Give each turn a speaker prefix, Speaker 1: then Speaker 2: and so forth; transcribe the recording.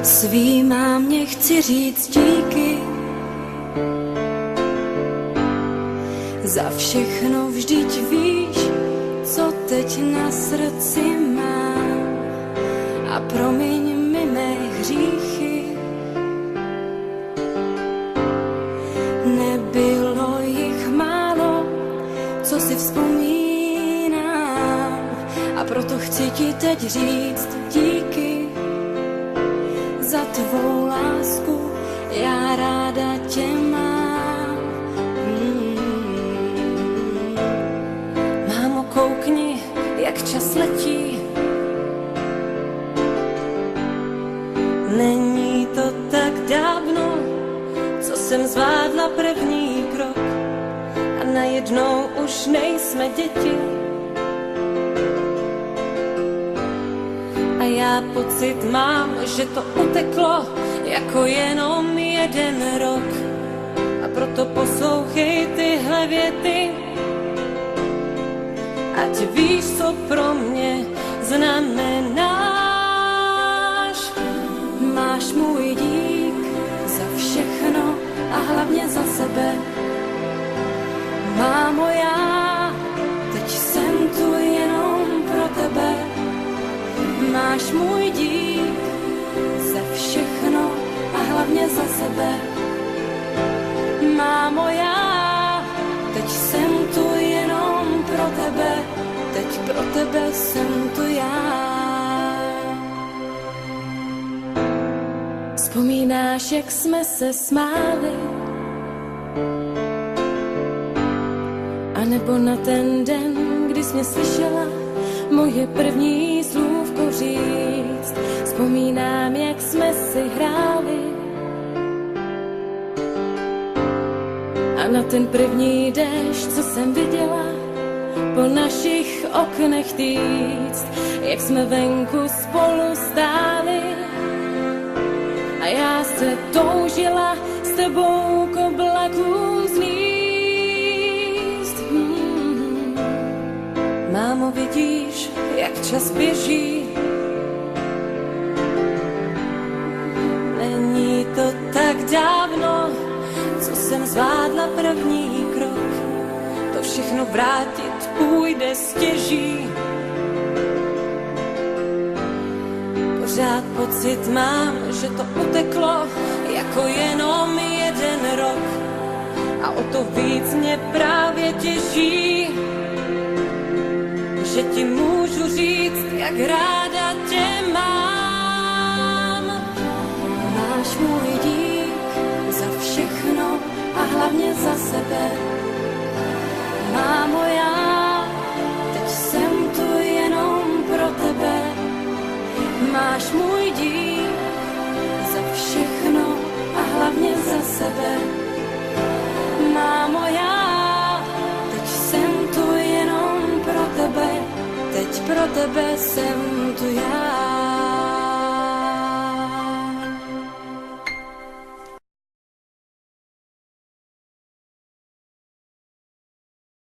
Speaker 1: Svý mámě chci říct díky za všechno, vždyť víš, co teď na srdci mám. A promiň mi mé hříchy, nebylo jich málo, co si vzpomínám. A proto chci ti teď říct díky za tvou lásku, já ráda tě mám. Mámo, koukni, jak čas letí. Není to tak dávno, co jsem zvládla první krok a najednou už nejsme děti. A já pocit mám, že to uteklo jako jenom jeden rok. A proto poslouchej tyhle věty, ať víš, co pro mě znamenáš. Máš můj dík za všechno a hlavně za sebe. Mámo, já teď jsem tu jenom pro tebe. Máš můj dík za všechno a hlavně za sebe. Mámo, já teď jsem tu jenom pro tebe. Teď pro tebe jsem tu já. Vzpomínáš, jak jsme se smáli? A nebo na ten den, kdy jsi mě slyšela moje první slůvko říct. Vzpomínám, jak jsme si hráli a na ten první déšť, co jsem viděla po našich oknech týct, jak jsme venku spolu stáli a já se toužila s tebou k oblakům zlíst. Mámo, vidíš, jak čas běží. Není to tak dávno, co jsem zvládla první krok. To všechno vrátit půjde stěží. Pořád pocit mám, že to uteklo jako jenom jeden rok. A o to víc mě právě těší, že ti můžu říct, jak ráda tě mám. Máš můj dík za všechno a hlavně za sebe. Mámo, já teď jsem tu jenom pro tebe. Máš můj dík za všechno a hlavně za sebe. Mámo, já teď jsem tu jenom pro tebe. Teď pro tebe jsem tu já.